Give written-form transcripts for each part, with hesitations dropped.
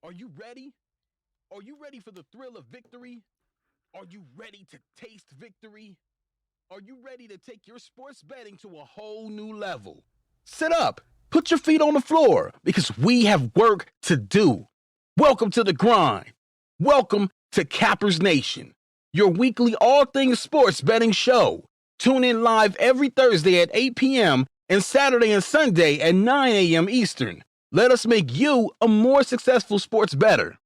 Are you ready? Are you ready for the thrill of victory? Are you ready to taste victory? Are you ready to take your sports betting to a whole new level? Sit up, put your feet on the floor, because we have work to do. Welcome to the grind. Welcome to Cappers Nation, your weekly all things sports betting show. Tune in live every Thursday at 8 p.m. and Saturday and Sunday at 9 a.m. Eastern. Let us make you a more successful sports bettor.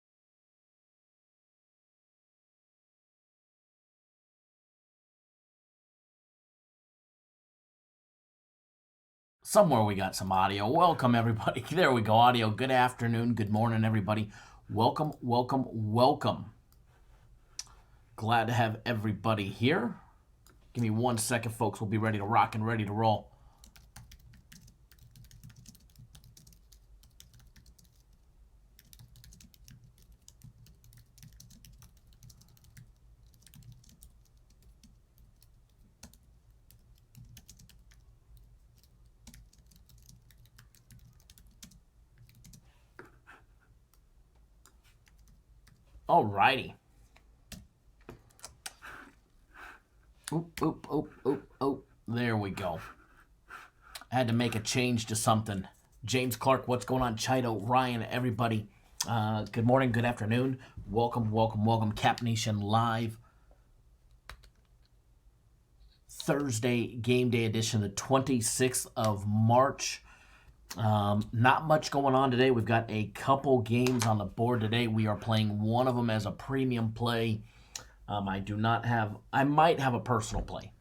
Somewhere we got some audio. Welcome, everybody. There we go, audio. Good afternoon, good morning, everybody. Welcome, welcome, welcome. Glad to have everybody here. Give me 1 second, folks. We'll be ready to rock and ready to roll. Alrighty. Oop, oop, oop, oop, oop. There we go. I had to make a change to something. James Clark, what's going on? Chido, Ryan, everybody. Good morning, good afternoon. Welcome, welcome, welcome. Cap Nation Live. Thursday game day edition, the 26th of March. Not much going on today. We've got a couple games on the board today. We are playing one of them as a premium play. I might have a personal play.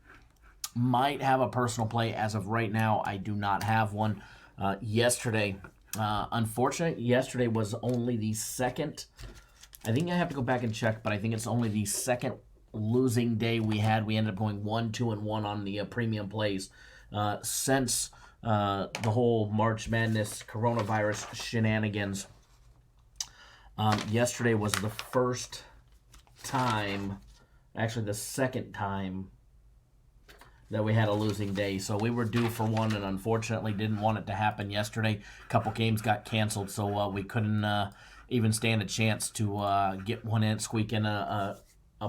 As of right now, I do not have one. Yesterday was only the second. I think I have to go back and check, but I think it's only the second losing day we had. We ended up going 1-2-1 on the premium plays since the whole March Madness coronavirus shenanigans. Yesterday was the first time, actually the second time, that we had a losing day. So we were due for one and unfortunately didn't want it to happen yesterday. A couple games got canceled, so we couldn't even stand a chance to get one in, squeak in a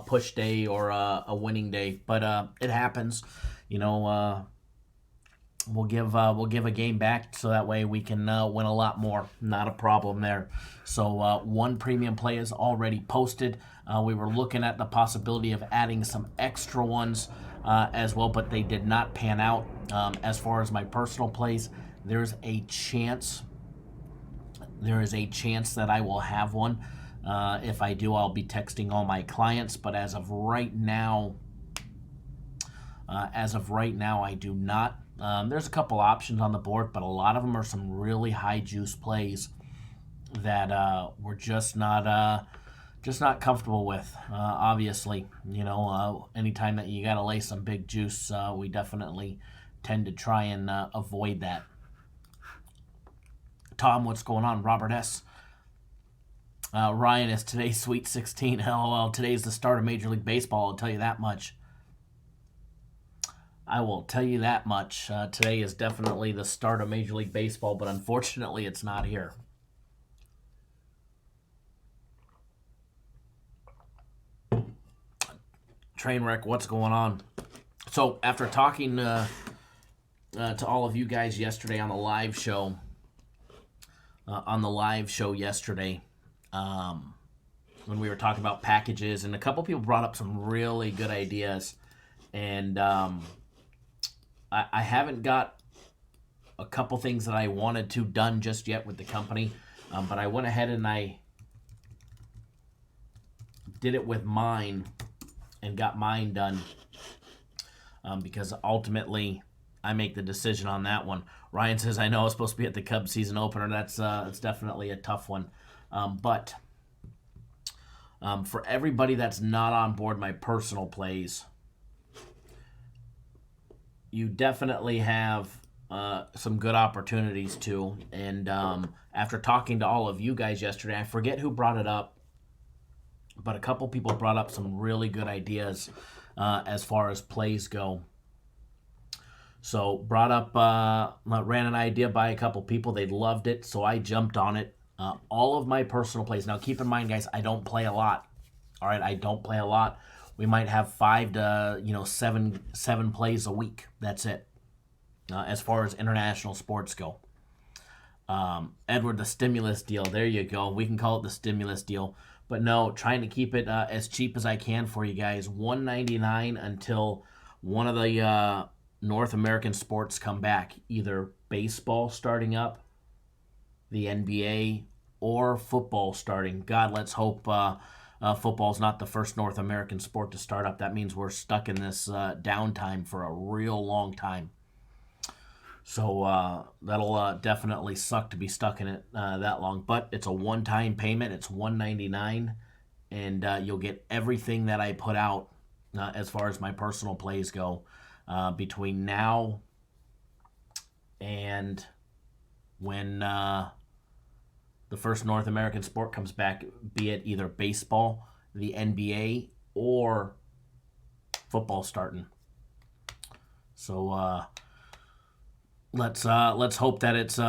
push day or a winning day. But it happens. You know, we'll give a game back so that way we can win a lot more. Not a problem there. So one premium play is already posted. We were looking at the possibility of adding some extra ones as well, but they did not pan out. As far as my personal plays, there's a chance that I will have one. If I do, I'll be texting all my clients. But as of right now, I do not. There's a couple options on the board, but a lot of them are some really high juice plays that we're just not comfortable with. Obviously, you know, anytime that you got to lay some big juice, we definitely tend to try and avoid that. Tom, what's going on? Robert S. Ryan, is today's Sweet 16? LOL, today's the start of Major League Baseball, I'll tell you that much. I will tell you that much. Today is definitely the start of Major League Baseball, but unfortunately it's not here. Trainwreck, what's going on? So after talking to all of you guys yesterday on the live show, yesterday, when we were talking about packages, and a couple people brought up some really good ideas, and I haven't got a couple things that I wanted to done just yet with the company, but I went ahead and I did it with mine and got mine done because ultimately I make the decision on that one. Ryan says, I know I was supposed to be at the Cubs season opener. That's definitely a tough one. But for everybody that's not on board my personal plays, you definitely have some good opportunities too. And after talking to all of you guys yesterday, I forget who brought it up, but a couple people brought up some really good ideas as far as plays go. So ran an idea by a couple people. They loved it, so I jumped on it. All of my personal plays. Now, keep in mind, guys, I don't play a lot. All right, I don't play a lot. We might have 5 to 7 plays a week. That's it. As far as international sports go. Edward, the stimulus deal. There you go. We can call it the stimulus deal. But no, trying to keep it as cheap as I can for you guys. $1.99 until one of the North American sports come back. Either baseball starting up, the NBA, or football starting. God, let's hope football's not the first North American sport to start up. That means we're stuck in this downtime for a real long time. So that'll definitely suck to be stuck in it that long. But it's a one-time payment. It's $1.99, and you'll get everything that I put out as far as my personal plays go between now and when the first North American sport comes back, be it either baseball, the NBA, or football starting. So let's hope that it's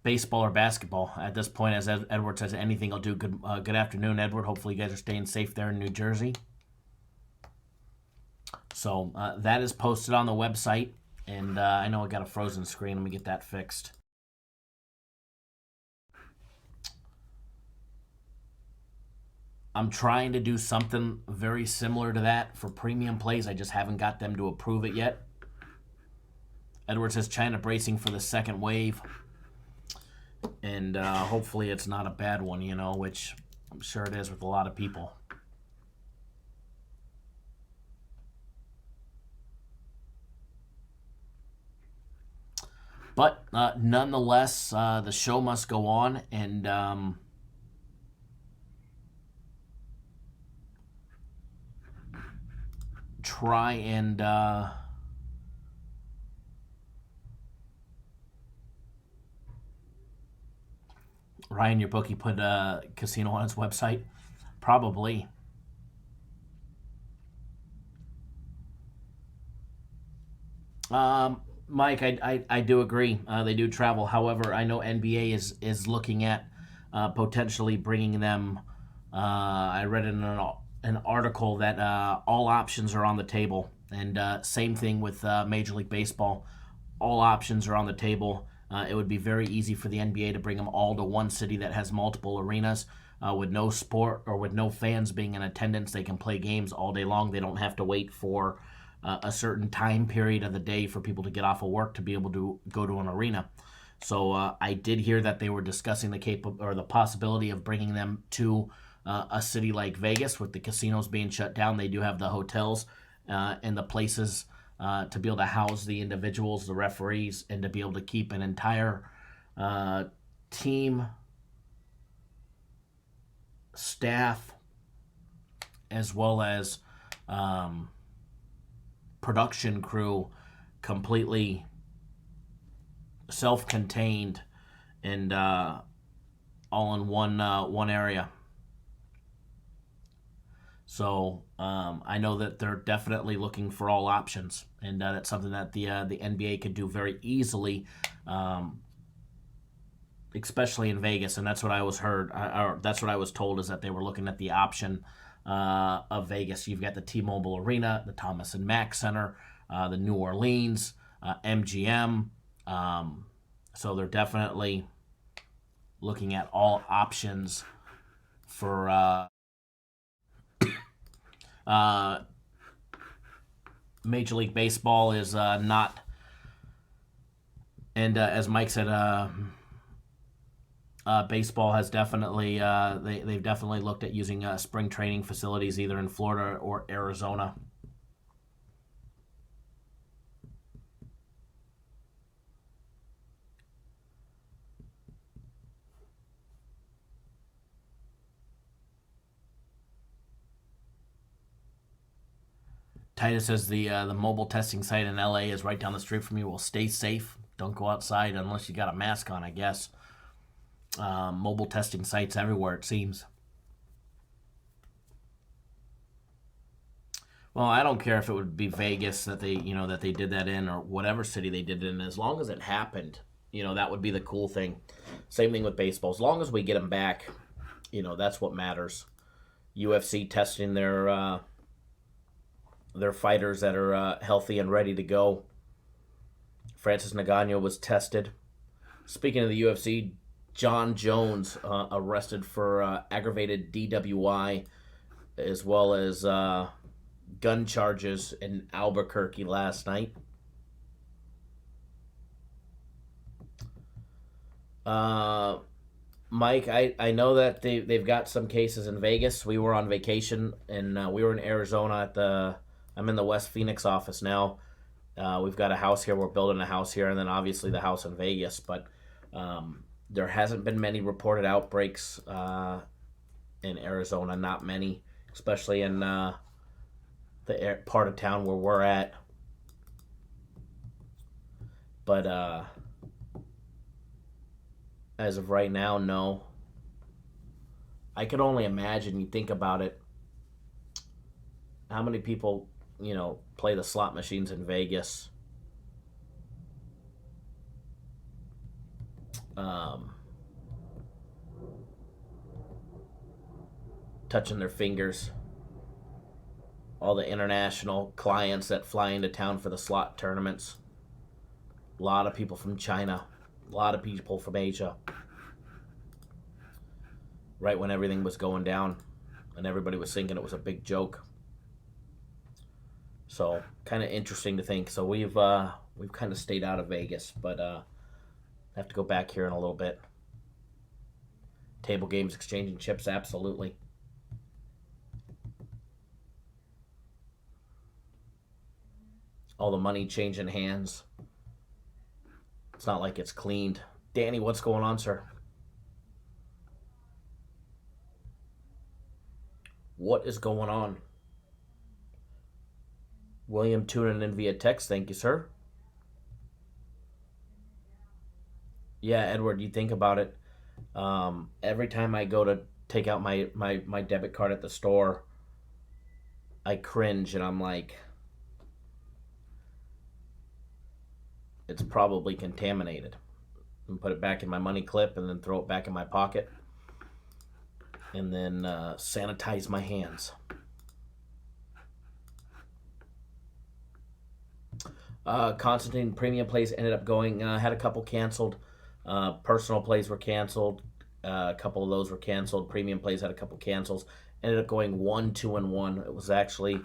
baseball or basketball at this point. As Edward says, anything will do. Good afternoon, Edward. Hopefully you guys are staying safe there in New Jersey. So that is posted on the website, and I know I got a frozen screen. Let me get that fixed. I'm trying to do something very similar to that for premium plays. I just haven't got them to approve it yet. Edward says China bracing for the second wave. And hopefully it's not a bad one, which I'm sure it is with a lot of people. But nonetheless, the show must go on, and try and Ryan, your bookie put a casino on its website? Probably. Mike, I do agree. They do travel. However, I know NBA is looking at potentially bringing them. I read in an article that all options are on the table, and same thing with Major League Baseball. All options are on the table. It would be very easy for the NBA to bring them all to one city that has multiple arenas. With no sport or with no fans being in attendance, they can play games all day long. They don't have to wait for a certain time period of the day for people to get off of work to be able to go to an arena. So I did hear that they were discussing the possibility of bringing them to a city like Vegas, with the casinos being shut down. They do have the hotels and the places to be able to house the individuals, the referees, and to be able to keep an entire team, staff, as well as production crew completely self-contained and all in one area. So I know that they're definitely looking for all options, and that's something that the NBA could do very easily, especially in Vegas. And that's what I was that's what I was told, is that they were looking at the option of Vegas. You've got the T-Mobile Arena, the Thomas and Mack Center, the New Orleans, MGM. So they're definitely looking at all options for Major League Baseball is not, and as Mike said, baseball has definitely they've definitely looked at using spring training facilities either in Florida or Arizona. Titus says the mobile testing site in LA is right down the street from you. Well, stay safe. Don't go outside unless you got a mask on, I guess. Mobile testing sites everywhere, it seems. Well, I don't care if it would be Vegas that they did that in, or whatever city they did it in, as long as it happened. that would be the cool thing. Same thing with baseball. As long as we get them back, that's what matters. UFC testing their fighters that are healthy and ready to go. Francis Ngannou was tested. Speaking of the UFC, John Jones arrested for aggravated DWI as well as gun charges in Albuquerque last night. Mike, I know that they've got some cases in Vegas. We were on vacation, and we were in Arizona I'm in the West Phoenix office now. We've got a house here. We're building a house here, and then obviously the house in Vegas. But there hasn't been many reported outbreaks in Arizona. Not many, especially in the part of town where we're at. But as of right now, no. I could only imagine, you think about it, how many people, play the slot machines in Vegas. Touching their fingers. All the international clients that fly into town for the slot tournaments. A lot of people from China. A lot of people from Asia. Right when everything was going down and everybody was thinking it was a big joke. So, kind of interesting to think. So we've kind of stayed out of Vegas, but have to go back here in a little bit. Table games, exchanging chips, absolutely. All the money changing hands. It's not like it's cleaned. Danny, what's going on, sir? What is going on? William tuning in via text. Thank you, sir. Yeah, Edward, you think about it. Every time I go to take out my debit card at the store, I cringe and I'm like, it's probably contaminated. And put it back in my money clip and then throw it back in my pocket. And then sanitize my hands. Constantine premium plays ended up going, had a couple canceled. Personal plays were canceled. A couple of those were canceled. Premium plays had a couple cancels. Ended up going 1, 2, and 1. It was actually,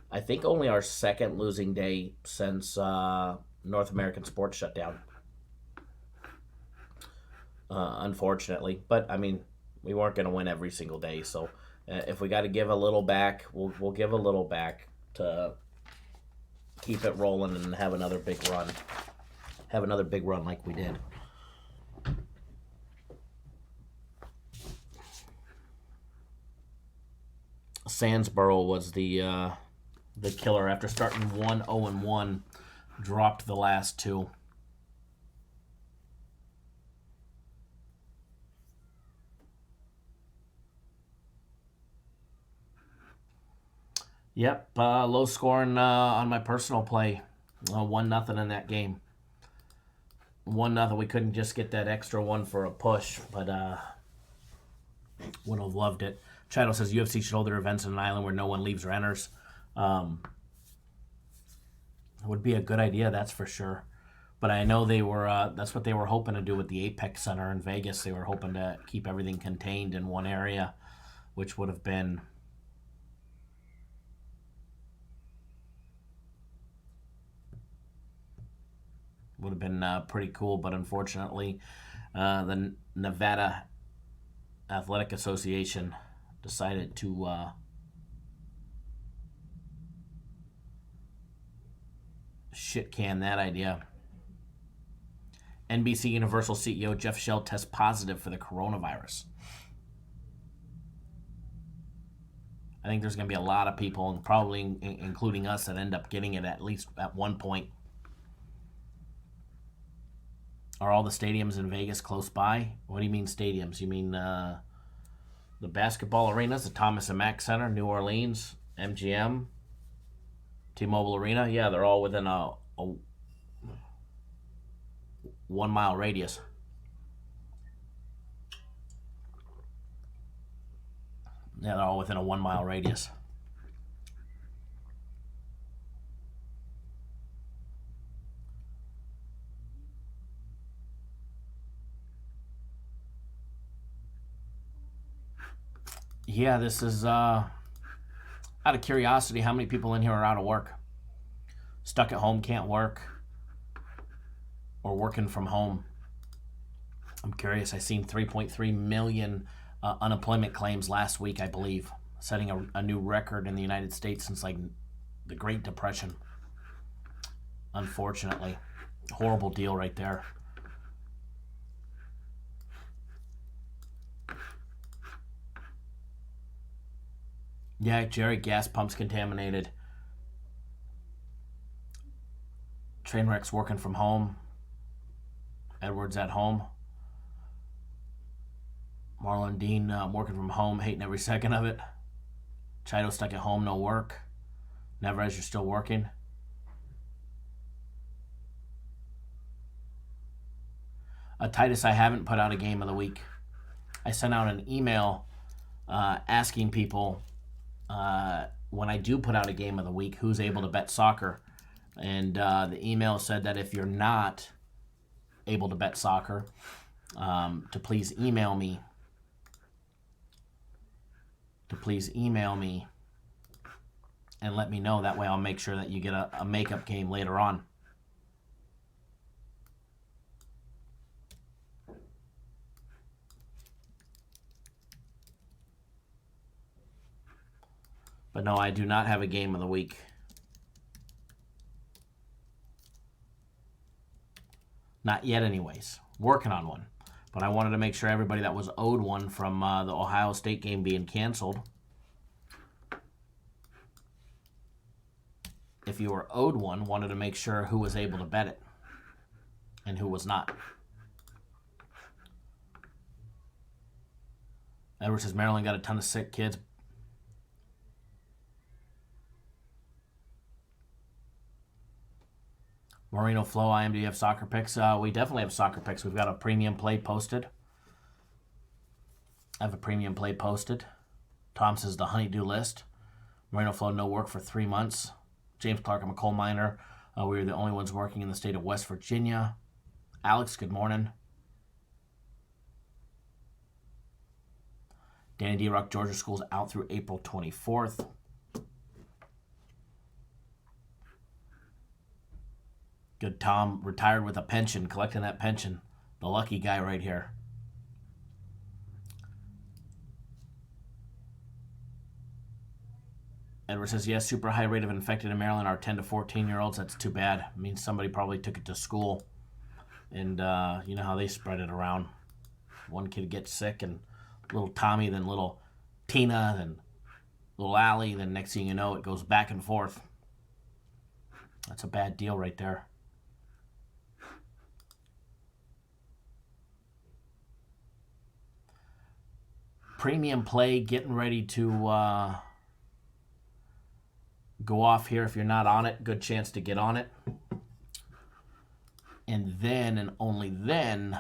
I think, only our second losing day since North American sports shut down. Unfortunately. But, I mean, we weren't going to win every single day. So, if we got to give a little back, we'll give a little back to keep it rolling and have another big run. Have another big run like we did. Sandsboro was the killer. After starting 1-0-1, dropped the last two. Yep, low scoring on my personal play. 1-0 in that game. 1-0. We couldn't just get that extra one for a push, but would have loved it. Chino says UFC should hold their events on an island where no one leaves or enters. Would be a good idea, that's for sure. But I know they were. That's what they were hoping to do with the Apex Center in Vegas. They were hoping to keep everything contained in one area, which would have been pretty cool. But unfortunately, the Nevada Athletic Association decided to shit can that idea. NBC Universal CEO Jeff Shell tests positive for the coronavirus. I think there's going to be a lot of people, and probably including us, that end up getting it at least at one point. Are all the stadiums in Vegas close by? What do you mean stadiums? You mean the basketball arenas, the Thomas and Mack Center, New Orleans, MGM, T-Mobile Arena? Yeah, they're all within 1 mile radius. Yeah, they're all within a 1 mile radius. Yeah, this is out of curiosity, how many people in here are out of work? Stuck at home, can't work, or working from home? I'm curious. I seen 3.3 million unemployment claims last week, I believe, setting a new record in the United States since like the Great Depression. Unfortunately, horrible deal right there. Yeah, Jerry, gas pumps contaminated. Trainwreck's working from home. Edwards at home. Marlon Dean working from home, hating every second of it. Chido stuck at home, no work. Neverez, you're still working. Titus, I haven't put out a game of the week. I sent out an email asking people when I do put out a game of the week, who's able to bet soccer. And the email said that if you're not able to bet soccer, to please email me. And let me know. That way I'll make sure that you get a makeup game later on. But no, I do not have a game of the week. Not yet anyways. Working on one. But I wanted to make sure everybody that was owed one from the Ohio State game being canceled. If you were owed one, wanted to make sure who was able to bet it and who was not. Edward says Maryland got a ton of sick kids. Marino Flow, IMDF soccer picks. We definitely have soccer picks. We've got a premium play posted. I have a premium play posted. Tom says the honeydew list. Marino Flow, no work for 3 months. James Clark, I'm a coal miner. We were the only ones working in the state of West Virginia. Alex, good morning. Danny D. Rock, Georgia school's out through April 24th. Good Tom, retired with a pension, collecting that pension. The lucky guy right here. Edward says, yes, super high rate of infected in Maryland are 10 to 14-year-olds. That's too bad. It means somebody probably took it to school. And you know how they spread it around. One kid gets sick, and little Tommy, then little Tina, then little Allie. Then next thing you know, it goes back and forth. That's a bad deal right there. Premium play, getting ready to go off here. If you're not on it, good chance to get on it. And then, and only then,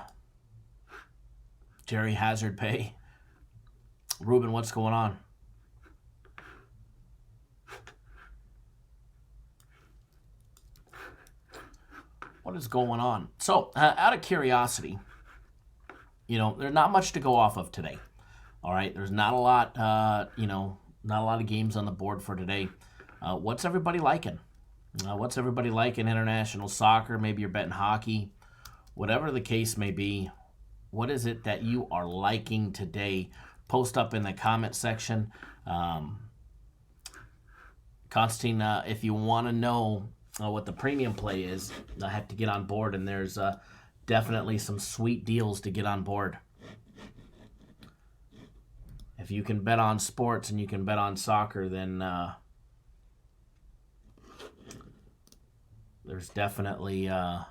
Jerry Hazard pay. Ruben, what's going on? What is going on? So, out of curiosity, you know, there's not much to go off of today. All right, there's not a lot, not a lot of games on the board for today. What's everybody liking? What's everybody liking? International soccer, maybe you're betting hockey. Whatever the case may be, what is it that you are liking today? Post up in the comment section. Constantine, if you want to know what the premium play is, I have to get on board, and there's definitely some sweet deals to get on board. If you can bet on sports and you can bet on soccer, then there's definitely a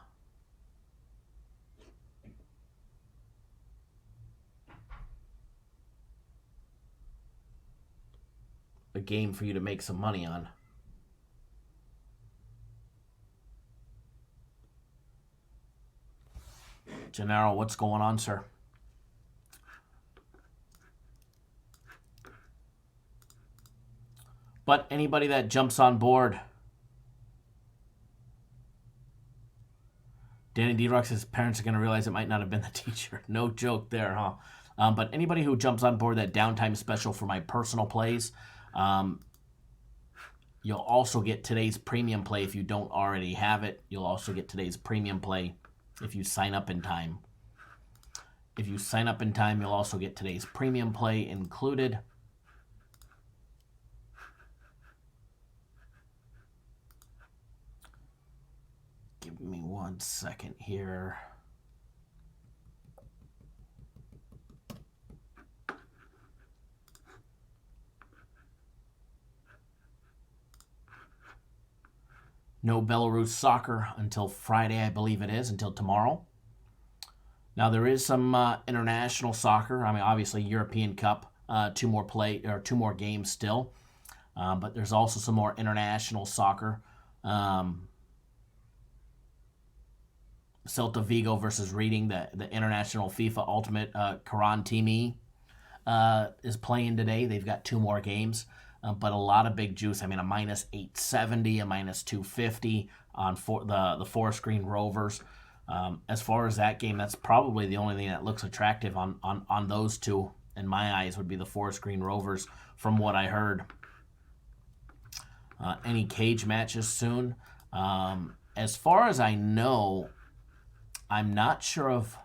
game for you to make some money on. Gennaro, what's going on, sir? But anybody that jumps on board, Danny D-Rux's parents are going to realize it might not have been the teacher. No joke there, huh? But anybody who jumps on board that downtime special for my personal plays, you'll also get today's premium play if you don't already have it. You'll also get today's premium play if you sign up in time. If you sign up in time, you'll also get today's premium play included. Give me 1 second here. No Belarus soccer until Friday, I believe it is, until tomorrow. Now there is some international soccer. I mean, obviously European Cup, two more games still, but there's also some more international soccer. Celta Vigo versus Reading, the international FIFA Ultimate Karan Timi is playing today. They've got two more games, but a lot of big juice. I mean, a minus 870, a minus 250 on the Forest Green Rovers. As far as that game, that's probably the only thing that looks attractive on those two, in my eyes, would be the Forest Green Rovers, from what I heard. Any cage matches soon? As far as I know, I'm not sure of,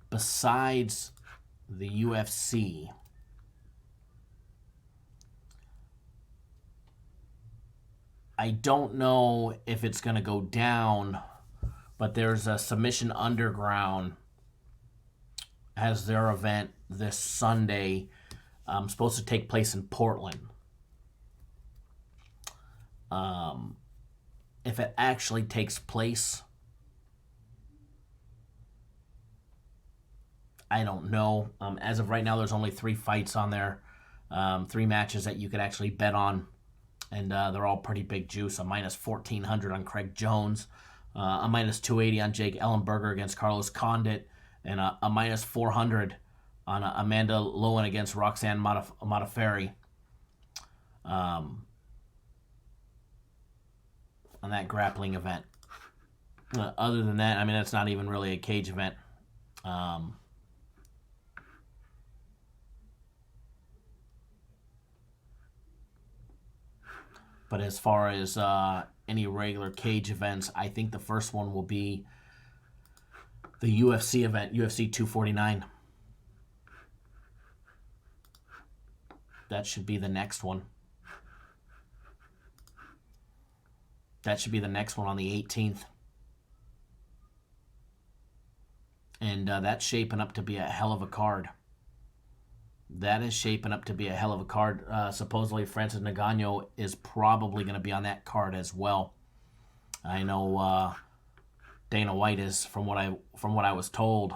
besides the UFC, I don't know if it's going to go down, but there's a Submission Underground has their event this Sunday, supposed to take place in Portland. If it actually takes place, I don't know. As of right now, there's only 3 fights on there, 3 matches that you could actually bet on, and they're all pretty big juice. A minus 1,400 on Craig Jones, a minus 280 on Jake Ellenberger against Carlos Condit, and a minus 400 on Amanda Lowen against Roxanne Modafferi. On that grappling event. Other than that, I mean, that's not even really a cage event. But as far as any regular cage events, I think the first one will be the UFC event, UFC 249. That should be the next one. That should be the next one on the 18th. And that's shaping up to be a hell of a card. That is shaping up to be a hell of a card. Supposedly, Francis Ngannou is probably going to be on that card as well. I know Dana White is, from what I was told.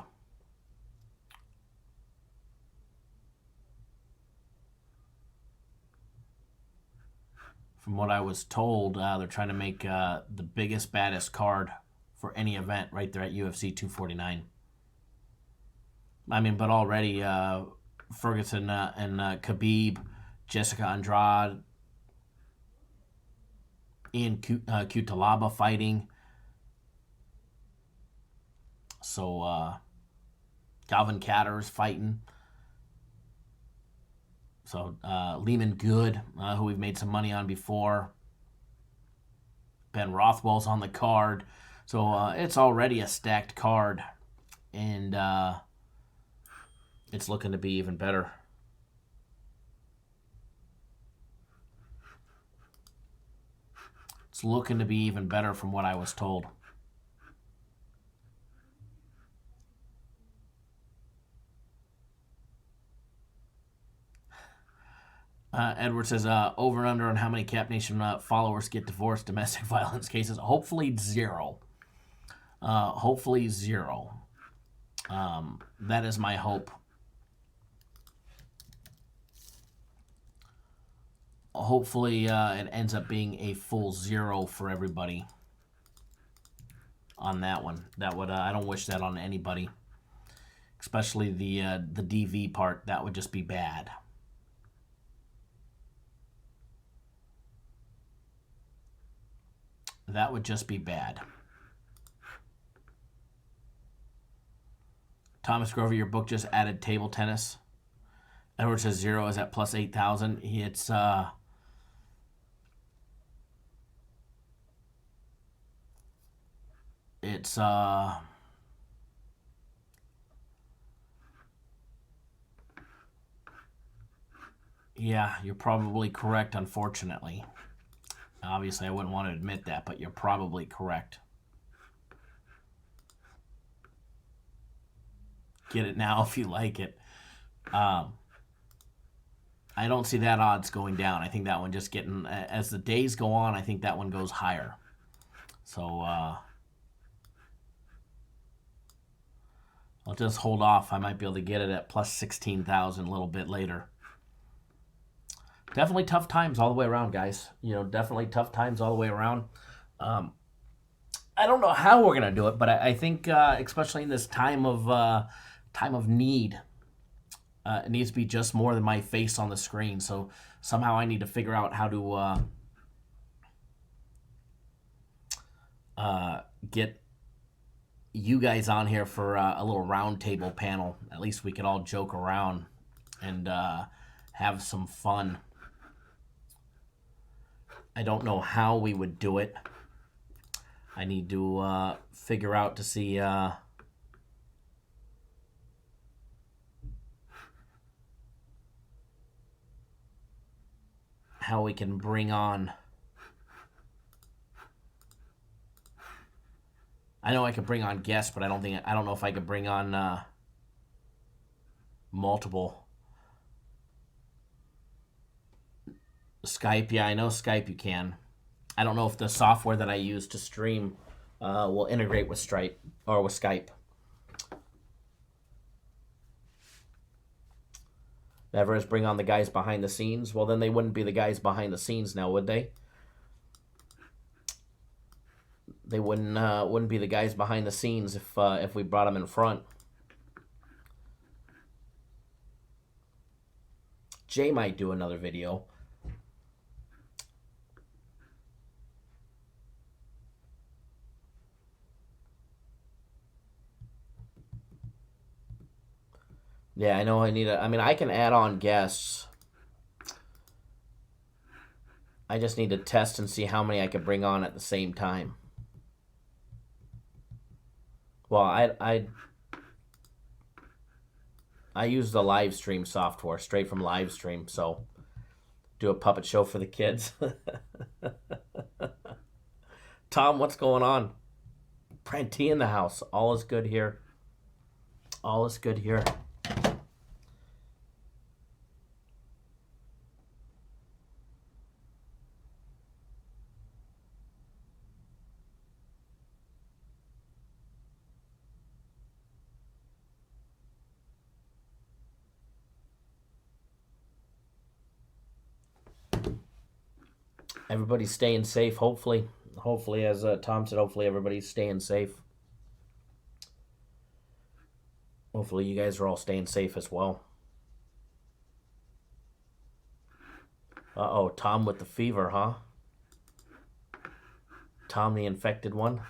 From what I was told, they're trying to make the biggest, baddest card for any event right there at UFC 249. I mean, but already Ferguson and Khabib, Jessica Andrade, Ian Cutelaba fighting. So Calvin Kattar's fighting. So Lehman Good, who we've made some money on before. Ben Rothwell's on the card. So it's already a stacked card. And it's looking to be even better. It's looking to be even better from what I was told. Edward says, over and under on how many Cap Nation followers get divorced, domestic violence cases. Hopefully 0. Hopefully 0. That is my hope. Hopefully it ends up being a full 0 for everybody. on that one. That would I don't wish that on anybody, especially the DV part. That would just be bad. That would just be bad. Thomas Grover, your book just added table tennis. Edward says 0 is at plus 8,000. It's yeah, you're probably correct, unfortunately. Obviously, I wouldn't want to admit that, but you're probably correct. Get it now if you like it. I don't see that odds going down. I think that one just getting, as the days go on, I think that one goes higher. So I'll just hold off. I might be able to get it at plus 16,000 a little bit later. Definitely tough times all the way around, guys. Definitely tough times all the way around. I don't know how we're gonna do it, but I think, especially in this time of need, it needs to be just more than my face on the screen. So somehow I need to figure out how to get you guys on here for a little round table panel. At least we could all joke around and have some fun. I don't know how we would do it. I need to figure out to see how we can bring on. I know I could bring on guests, but I don't know if I could bring on multiple. Skype, yeah, I know Skype you can. I don't know if the software that I use to stream will integrate with Stripe or with Skype. Never as bring on the guys behind the scenes. Well, then they wouldn't be the guys behind the scenes now, would they? They wouldn't be the guys behind the scenes if we brought them in front. Jay might do another video. Yeah, I know I need I can add on guests. I just need to test and see how many I can bring on at the same time. Well, I use the live stream software straight from live stream, so do a puppet show for the kids. Tom, what's going on? Pranty in the house. All is good here. All is good here. Everybody's staying safe, hopefully. Hopefully, as Tom said, hopefully everybody's staying safe. Hopefully you guys are all staying safe as well. Uh-oh, Tom with the fever, huh? Tom the infected one.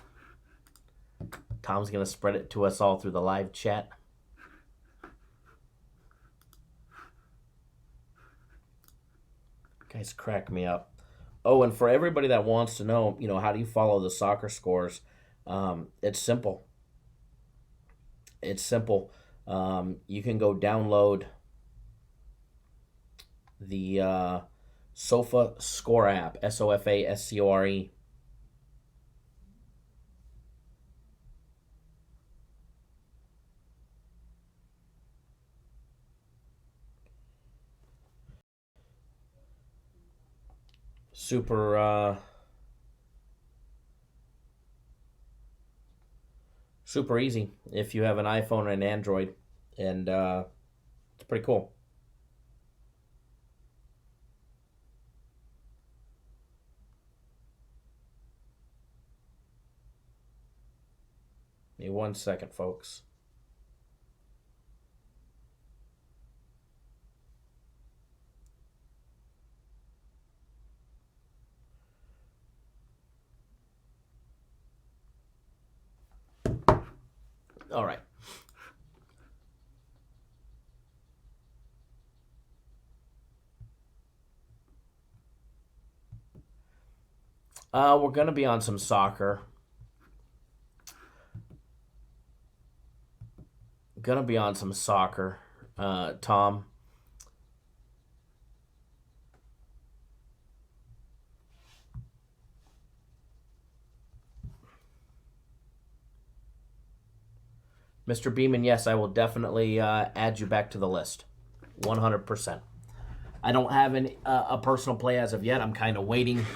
Tom's going to spread it to us all through the live chat. Guys crack me up. Oh, and for everybody that wants to know, how do you follow the soccer scores? It's simple. It's simple. You can go download the SOFA Score app, SOFASCORE. Super easy if you have an iPhone or an Android, and it's pretty cool. Give me 1 second, folks. All right. We're going to be on some soccer. Tom. Mr. Beeman, yes, I will definitely add you back to the list. 100%. I don't have a personal play as of yet. I'm kind of waiting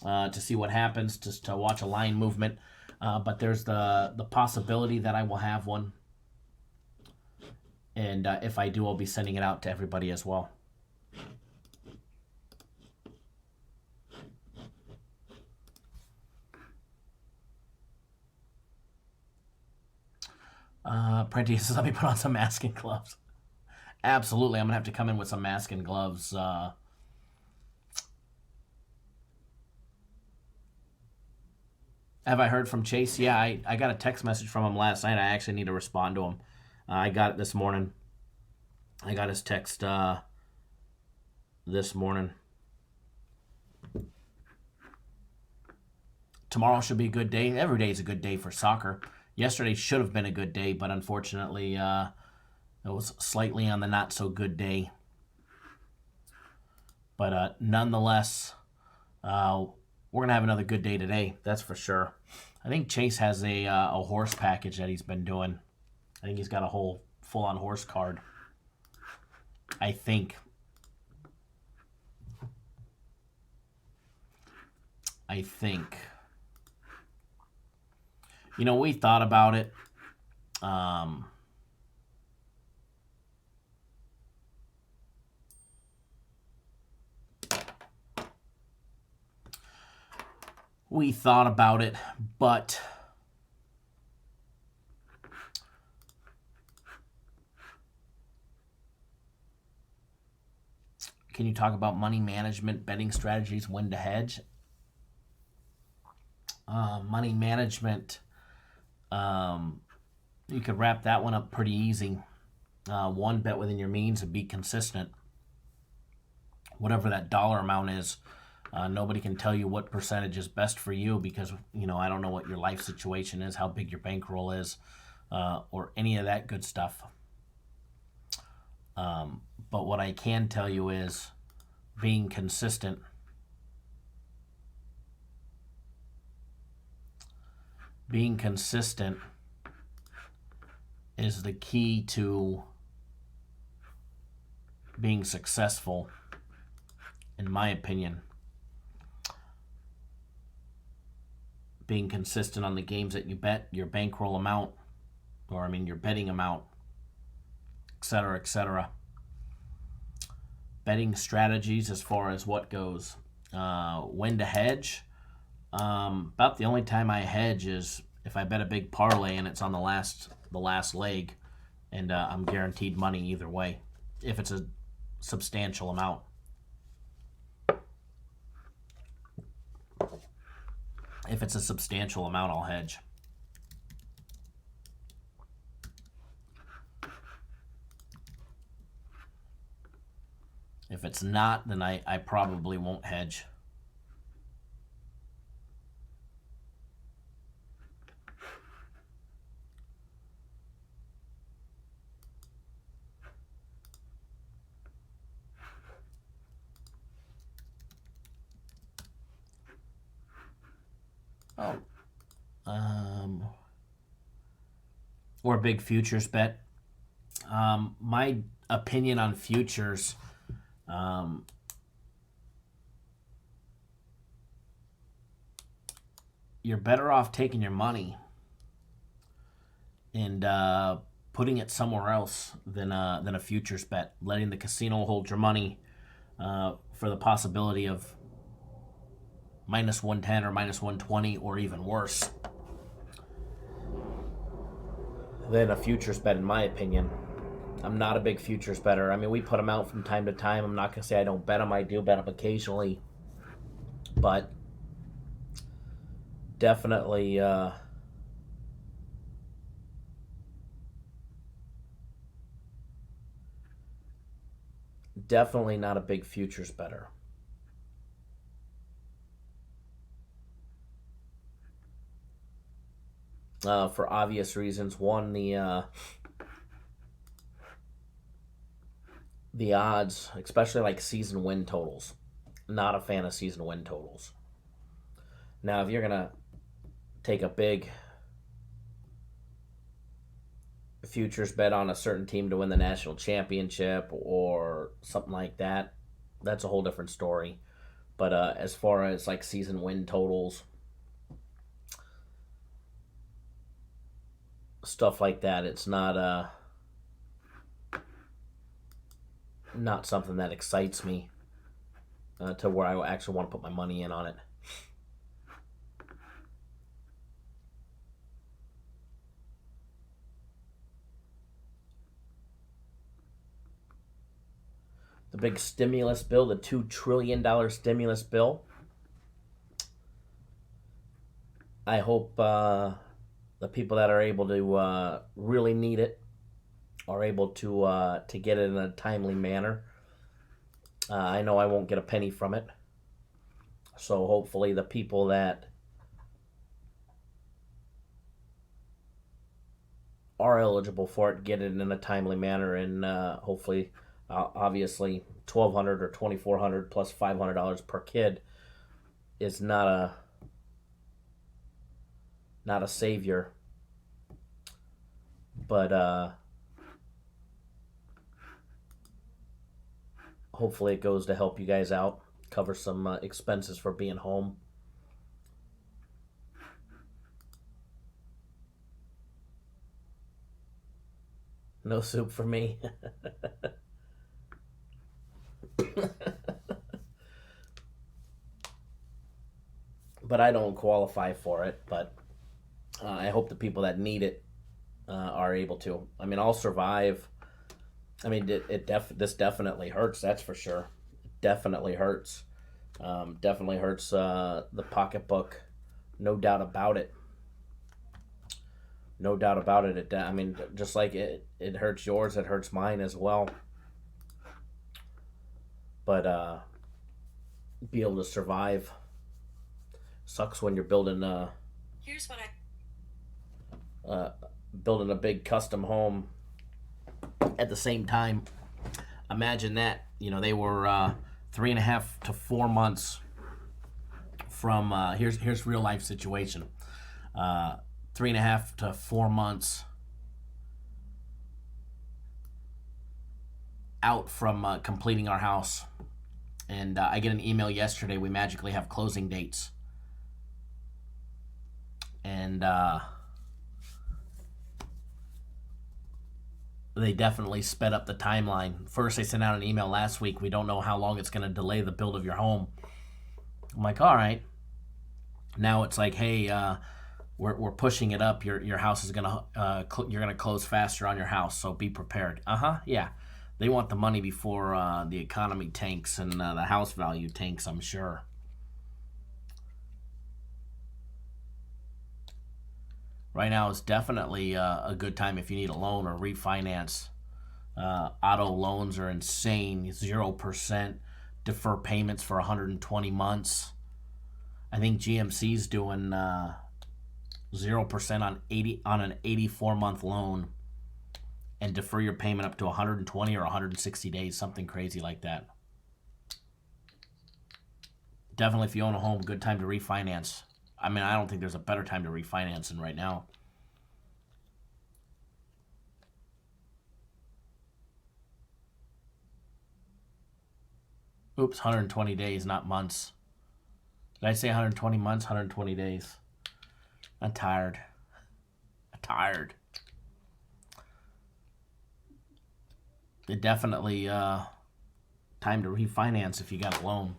to see what happens, just to watch a line movement. But there's the possibility that I will have one. And if I do, I'll be sending it out to everybody as well. Prentice says, let me put on some mask and gloves. Absolutely, I'm going to have to come in with some mask and gloves. Have I heard from Chase? Yeah, I got a text message from him last night. I actually need to respond to him. I got it this morning. I got his text this morning. Tomorrow should be a good day. Every day is a good day for soccer. Yesterday should have been a good day, but unfortunately it was slightly on the not so good day. But nonetheless, we're going to have another good day today. That's for sure. I think Chase has a horse package that he's been doing. I think he's got a whole full-on horse card. I think. You know, we thought about it. But can you talk about money management, betting strategies, when to hedge? Money management, you could wrap that one up pretty easy. One, bet within your means and be consistent. Whatever that dollar amount is, nobody can tell you what percentage is best for you because, you know, I don't know what your life situation is, how big your bankroll is, or any of that good stuff. But what I can tell you is being consistent. Being consistent is the key to being successful, in my opinion. Being consistent on the games that you bet, your bankroll amount, or your betting amount, etc., etc. Betting strategies as far as what goes. When to hedge. About the only time I hedge is if I bet a big parlay and it's on the last leg, and I'm guaranteed money either way, if it's a substantial amount. If it's a substantial amount, I'll hedge. If it's not, then I probably won't hedge. Or a big futures bet. My opinion on futures, you're better off taking your money and putting it somewhere else than a futures bet. Letting the casino hold your money for the possibility of minus 110 or minus 120 or even worse. than a futures bet, in my opinion. I'm not a big futures better. I mean, we put them out from time to time. I'm not going to say I don't bet them. I do bet them occasionally. But definitely definitely not a big futures better. For obvious reasons. One, the odds, especially like season win totals. Not a fan of season win totals. Now, if you're going to take a big futures bet on a certain team to win the national championship or something like that, that's a whole different story. But as far as like season win totals, stuff like that, it's not something that excites me to where I actually want to put my money in on it. The big stimulus bill, the $2 trillion stimulus bill. I hope the people that are able to really need it are able to get it in a timely manner. I know I won't get a penny from it. So hopefully the people that are eligible for it get it in a timely manner, and hopefully, obviously, $1,200 or $2,400 plus $500 per kid is not a savior, but hopefully it goes to help you guys out, cover some expenses for being home. No soup for me. But I don't qualify for it, but I hope the people that need it are able to. I mean, I'll survive. I mean, this definitely hurts, that's for sure. It definitely hurts. Definitely hurts the pocketbook, no doubt about it. No doubt about it. I mean, just like it hurts yours, it hurts mine as well. But be able to survive. Sucks when you're building Here's what building a big custom home at the same time. Imagine that. You know, they were 3.5 to 4 months from here's real life situation. 3.5 to 4 months out from completing our house, and I get an email yesterday. We magically have closing dates, and they definitely sped up the timeline. First, they sent out an email last week. We don't know how long it's going to delay the build of your home. I'm like, all right. Now it's like, hey, we're pushing it up. Your house is gonna you're gonna close faster on your house, so be prepared. Yeah. They want the money before the economy tanks and the house value tanks, I'm sure. Right now is definitely a good time if you need a loan or refinance. Auto loans are insane, 0%. Defer payments for 120 months. I think GMC's doing 0% on an 84-month loan, and defer your payment up to 120 or 160 days, something crazy like that. Definitely, if you own a home, good time to refinance. I mean, I don't think there's a better time to refinance than right now. Oops, 120 days, not months. Did I say 120 months? 120 days. I'm tired. It definitely time to refinance if you got a loan,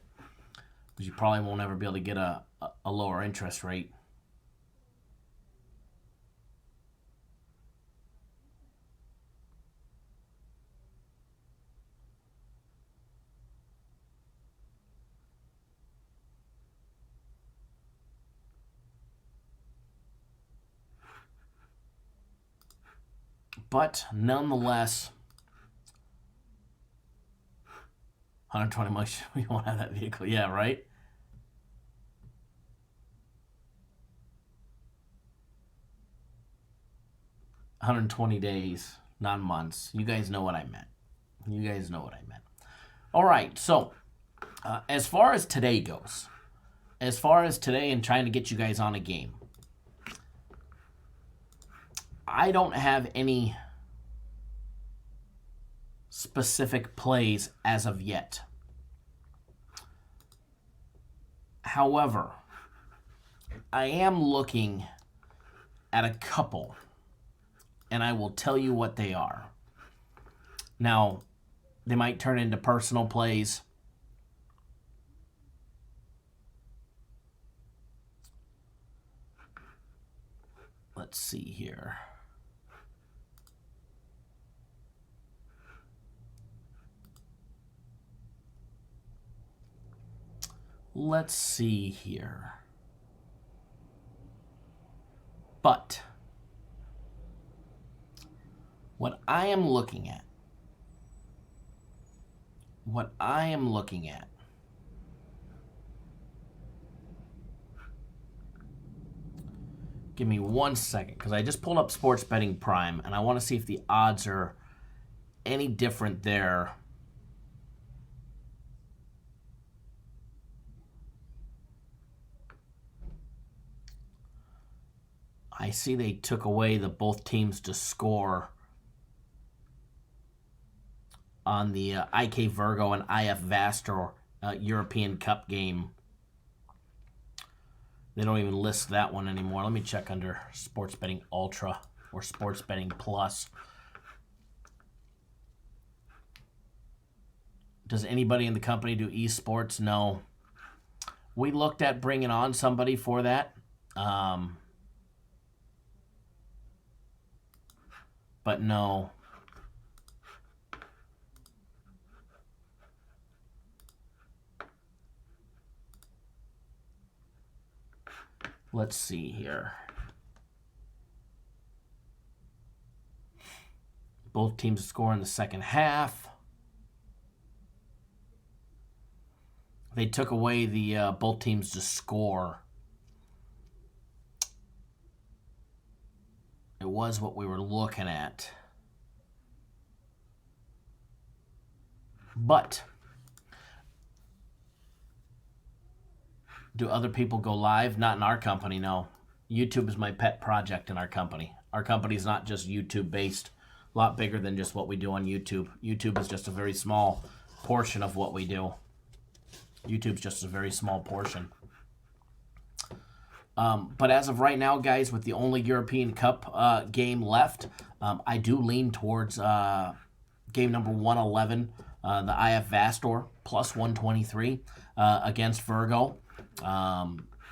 because you probably won't ever be able to get a lower interest rate. But nonetheless, 120 months, we won't have that vehicle. Yeah, right? $120 days, not months. You guys know what I meant. All right, so as far as today goes, and trying to get you guys on a game, I don't have any specific plays as of yet. However, I am looking at a couple, and I will tell you what they are. Now, they might turn into personal plays. Let's see here. Let's see here. But what I am looking at, give me 1 second, because I just pulled up Sports Betting Prime, and I want to see if the odds are any different there. I see they took away the both teams to score on the IK Virgo and IF Vastor European Cup game. They don't even list that one anymore. Let me check under Sports Betting Ultra or Sports Betting Plus. Does anybody in the company do esports? No. We looked at bringing on somebody for that. But no. Let's see here. Both teams score in the second half. They took away the both teams to score. It was what we were looking at. But do other people go live? Not in our company, no. YouTube is my pet project in our company. Our company is not just YouTube based. A lot bigger than just what we do on YouTube. YouTube is just a very small portion of what we do. YouTube's just a very small portion. But as of right now, guys, with the only European Cup game left, I do lean towards game number 111, the IF Vastor, plus 123 against Virgo.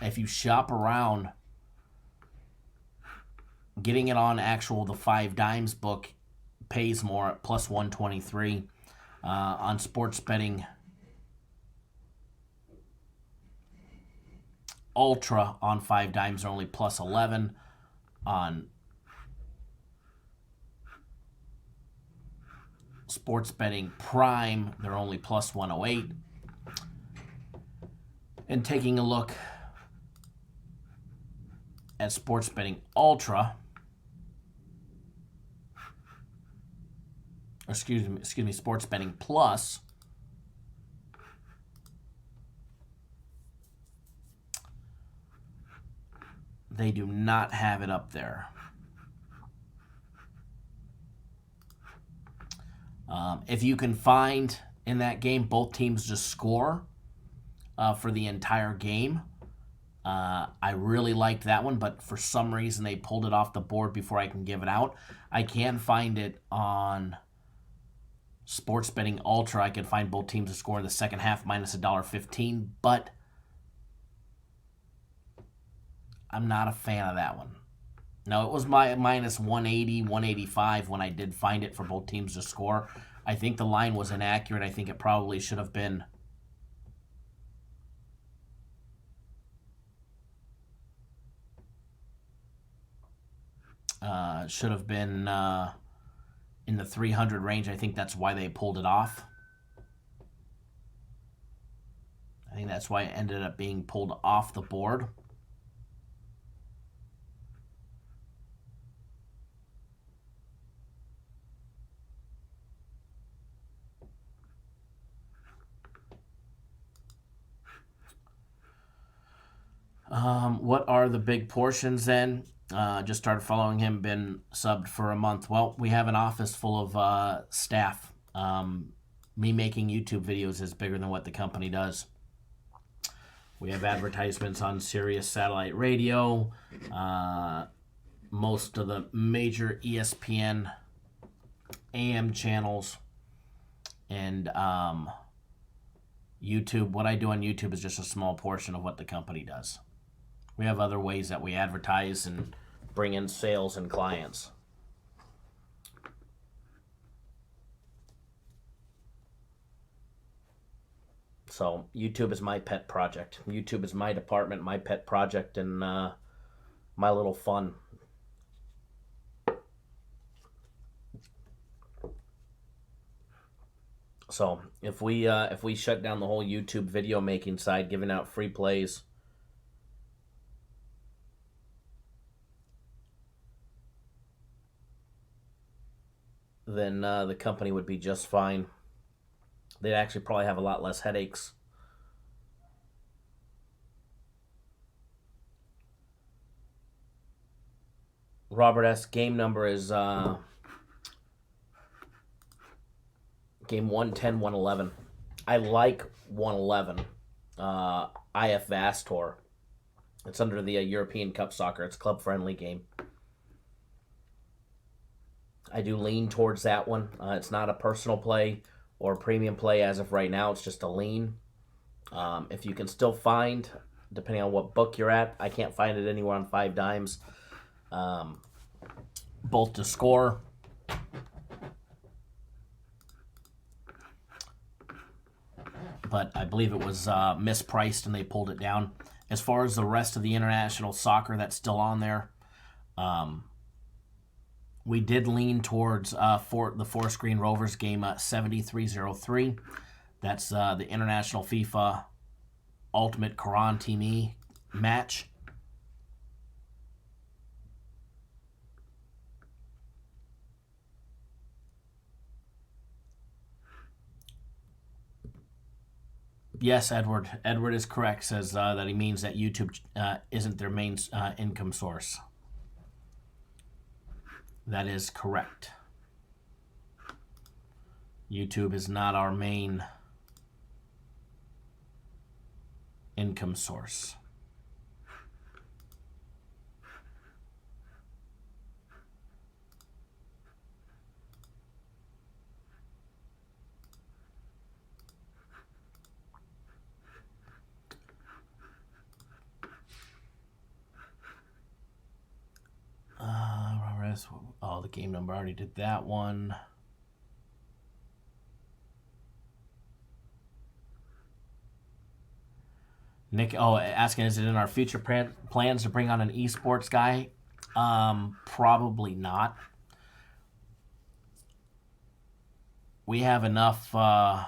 If you shop around, getting it on the 5 Dimes book pays more at plus 123. On Sports Betting Ultra on 5 Dimes are only plus 11. On Sports Betting Prime, they're only plus 108. And taking a look at Sports Betting Ultra, excuse me, Sports Betting Plus, they do not have it up there. If you can find in that game both teams just score for the entire game, I really liked that one, but for some reason they pulled it off the board before I can give it out. I can find it on Sports Betting Ultra. I can find both teams to score in the second half minus $1.15, but I'm not a fan of that one. No, it was my minus 180, 185 when I did find it for both teams to score. I think the line was inaccurate. I think it probably should have been in the 300 range. I think that's why they pulled it off. I think that's why it ended up being pulled off the board. What are the big portions then? Just started following him, been subbed for a month. Well, we have an office full of staff. Me making YouTube videos is bigger than what the company does. We have advertisements on Sirius satellite radio, most of the major ESPN AM channels, and YouTube. What I do on YouTube is just a small portion of what the company does. We have other ways that we advertise and bring in sales and clients. So YouTube is my pet project. YouTube is my department, my pet project, and my little fun. So if we shut down the whole YouTube video making side, giving out free plays, then the company would be just fine. They'd actually probably have a lot less headaches. Robert S. Game number is game 110, 111. I like 111. IF Vastor. It's under the European Cup Soccer. It's a club-friendly game. I do lean towards that one. It's not a personal play or a premium play as of right now. It's just a lean. If you can still find, depending on what book you're at, I can't find it anywhere on 5 Dimes. Both to score. But I believe it was mispriced and they pulled it down. As far as the rest of the international soccer that's still on there, we did lean towards the Forest Green Rovers game 7303. That's the International FIFA Ultimate Quran Team E match. Yes, Edward. Edward is correct. Says that he means that YouTube isn't their main income source. That is correct. YouTube is not our main income source. Oh, the game number, I already did that one. Nick, asking, is it in our future plans to bring on an esports guy? Probably not. We have enough going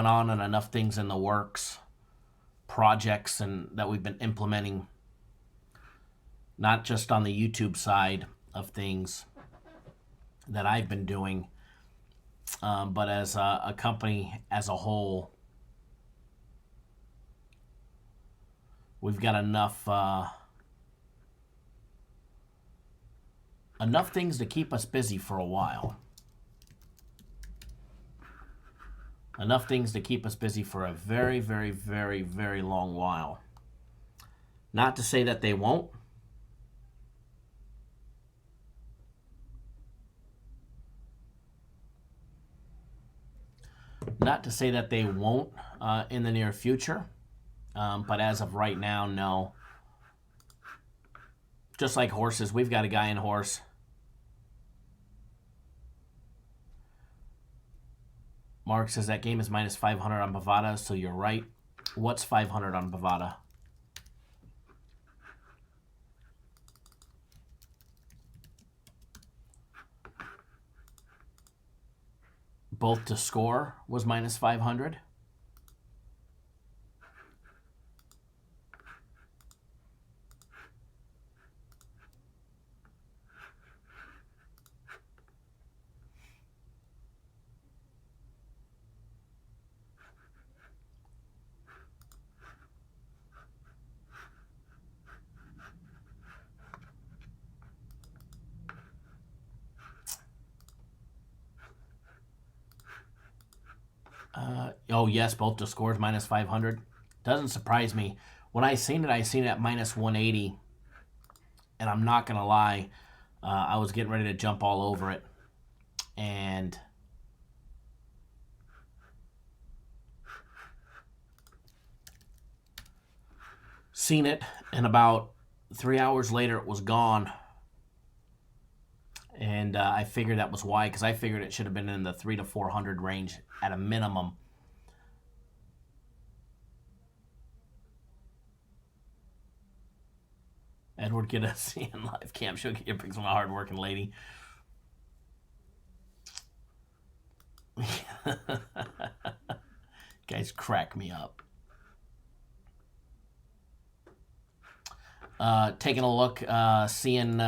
on and enough things in the works, projects and that we've been implementing, not just on the YouTube side of things that I've been doing, but as a company as a whole. We've got enough things to keep us busy for a while. Enough things to keep us busy for a very, very, very, very long while. Not to say that they won't. Not to say that they won't in the near future. But as of right now, no. Just like horses, we've got a guy in horse. Mark says that game is minus 500 on Bovada, so you're right. What's 500 on Bovada? Both to score was minus 500. Oh, yes, both to scores minus 500. Doesn't surprise me. When I seen it at minus 180. And I'm not going to lie, I was getting ready to jump all over it. And seen it, and about 3 hours later it was gone. And I figured that was why, because I figured it should have been in the 300 to 400 range at a minimum. Edward, get us in live cam. She'll get your pics from a hard-working lady. Guys, crack me up. Taking a look, seeing...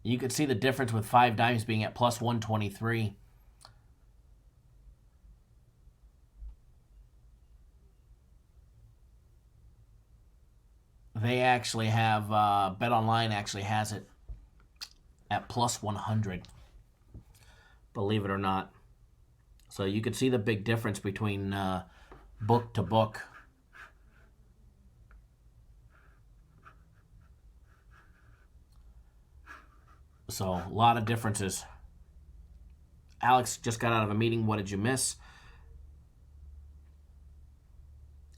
you could see the difference with 5 dimes being at plus 123. They actually have, BetOnline actually has it at plus 100. Believe it or not. So you could see the big difference between book to book. So a lot of differences. Alex just got out of a meeting. What did you miss?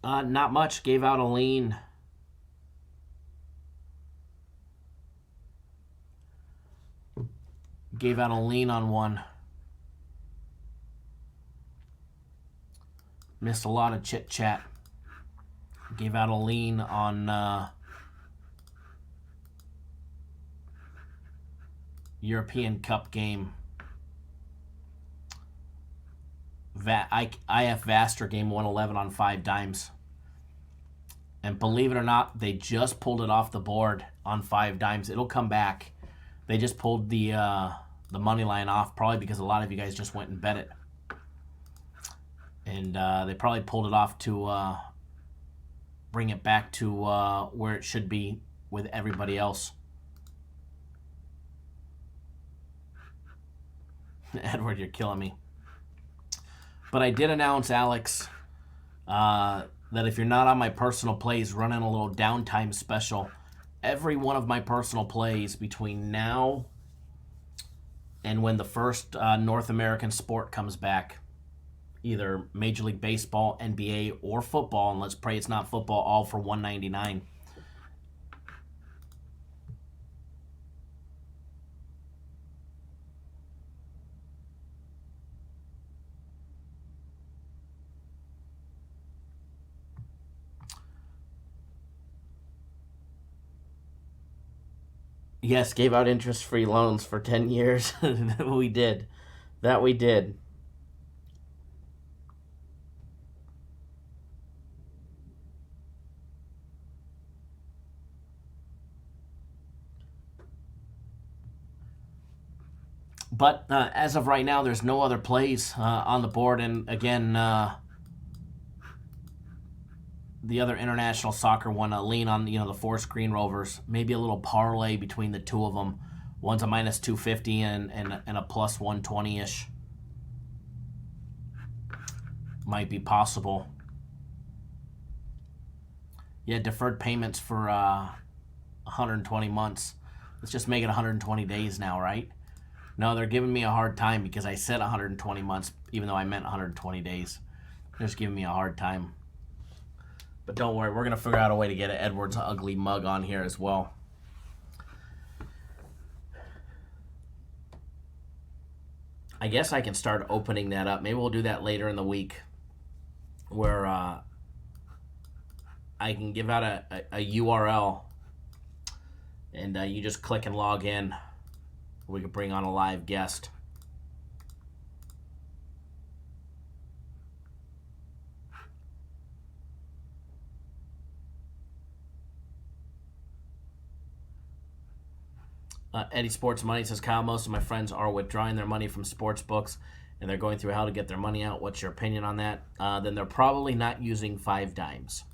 Not much. Gave out a lean. Gave out a lean on one. Missed a lot of chit chat. Gave out a lean on European Cup game. IF Vaster game 111 on 5 dimes. And believe it or not, they just pulled it off the board on 5 dimes. It'll come back. They just pulled the money line off, probably because a lot of you guys just went and bet it. And they probably pulled it off to bring it back to where it should be with everybody else. Edward, you're killing me. But I did announce, Alex, that if you're not on my personal plays, running a little downtime special. Every one of my personal plays between now and when the first North American sport comes back, either Major League Baseball, NBA, or football, and let's pray it's not football, all for $199. Yes, gave out interest-free loans for 10 years. We did. That we did. But as of right now, there's no other plays on the board. And again, the other international soccer one, lean on the 4 Screen Rovers. Maybe a little parlay between the two of them. One's a minus 250 and a plus 120-ish. Might be possible. Yeah, deferred payments for 120 months. Let's just make it 120 days now, right? No, they're giving me a hard time because I said 120 months, even though I meant 120 days. They're just giving me a hard time. But don't worry, we're going to figure out a way to get Edward's ugly mug on here as well. I guess I can start opening that up. Maybe we'll do that later in the week where I can give out a URL and you just click and log in We could bring on a live guest. Eddie Sports Money says, Kyle, most of my friends are withdrawing their money from sports books and they're going through how to get their money out. What's your opinion on that? Then they're probably not using 5 dimes.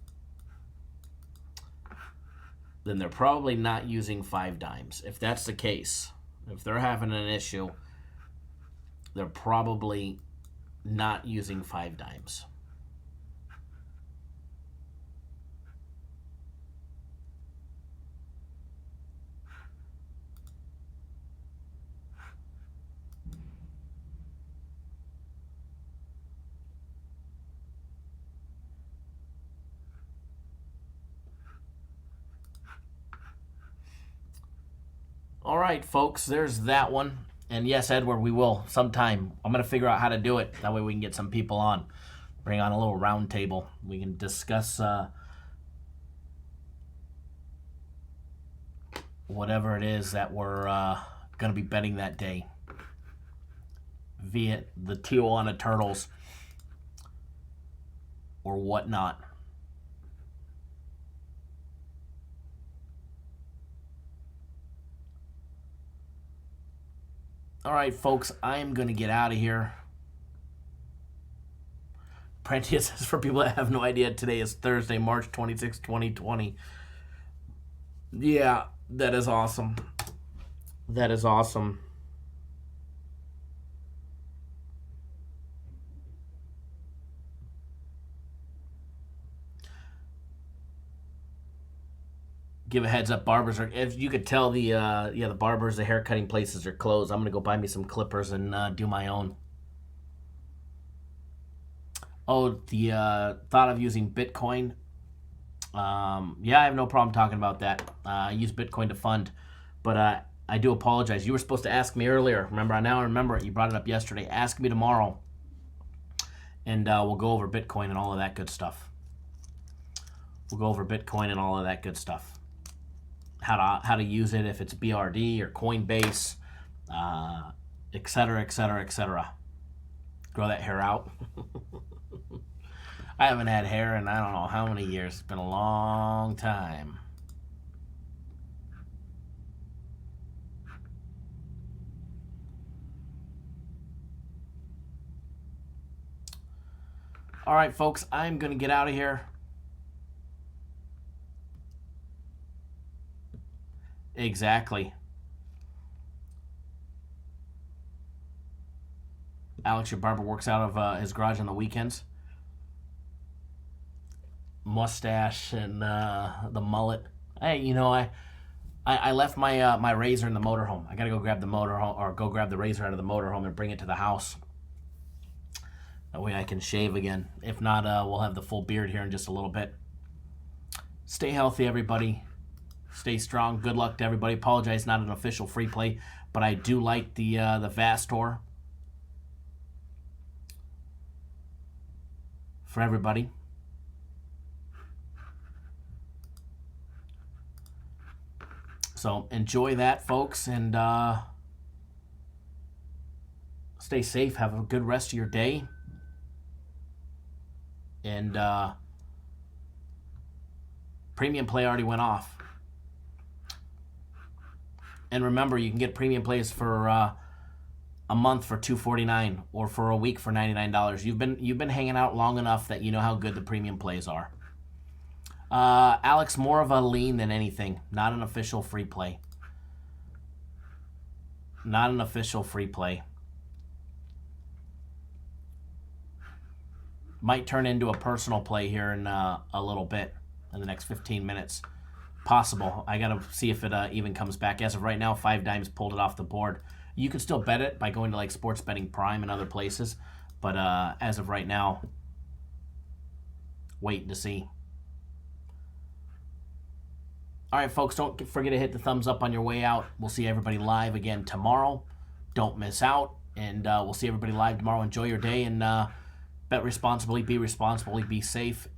If that's the case, if they're having an issue, they're probably not using 5 dimes. All right, folks, there's that one. And yes, Edward, we will sometime. I'm going to figure out how to do it. That way we can get some people on. Bring on a little round table. We can discuss whatever it is that we're going to be betting that day. Via the Tijuana Turtles or whatnot. All right, folks, I'm going to get out of here. Prentice says, for people that have no idea, today is Thursday, March 26, 2020. Yeah, that is awesome. That is awesome. Give a heads up, barbers are. If you could tell, the barbers, the hair cutting places are closed. I'm gonna go buy me some clippers and do my own. Oh, the thought of using Bitcoin. Yeah, I have no problem talking about that. I use Bitcoin to fund, but I do apologize. You were supposed to ask me earlier. Remember, now I remember it. You brought it up yesterday. Ask me tomorrow, and we'll go over Bitcoin and all of that good stuff. How to use it, if it's BRD or Coinbase, et cetera, et cetera, et cetera. Grow that hair out. I haven't had hair in I don't know how many years. It's been a long time. All right, folks, I'm going to get out of here. Exactly. Alex, your barber works out of his garage on the weekends. Mustache and the mullet. Hey, you know, I left my razor in the motorhome. I gotta go grab the motorhome, or go grab the razor out of the motorhome and bring it to the house. That way I can shave again. If not, we'll have the full beard here in just a little bit. Stay healthy, everybody. Stay strong. Good luck to everybody. Apologize, not an official free play, but I do like the Vastor for everybody. So enjoy that, folks, and stay safe. Have a good rest of your day. And premium play already went off. And remember, you can get premium plays for a month for $249 or for a week for $99. You've been hanging out long enough that you know how good the premium plays are. Alex, more of a lean than anything. Not an official free play. Not an official free play. Might turn into a personal play here in a little bit, in the next 15 minutes. Possible. I got to see if it even comes back. As of right now, 5 dimes pulled it off the board. You can still bet it by going to like Sports Betting Prime and other places. But as of right now, waiting to see. All right, folks, don't forget to hit the thumbs up on your way out. We'll see everybody live again tomorrow. Don't miss out. And we'll see everybody live tomorrow. Enjoy your day and bet responsibly, be safe.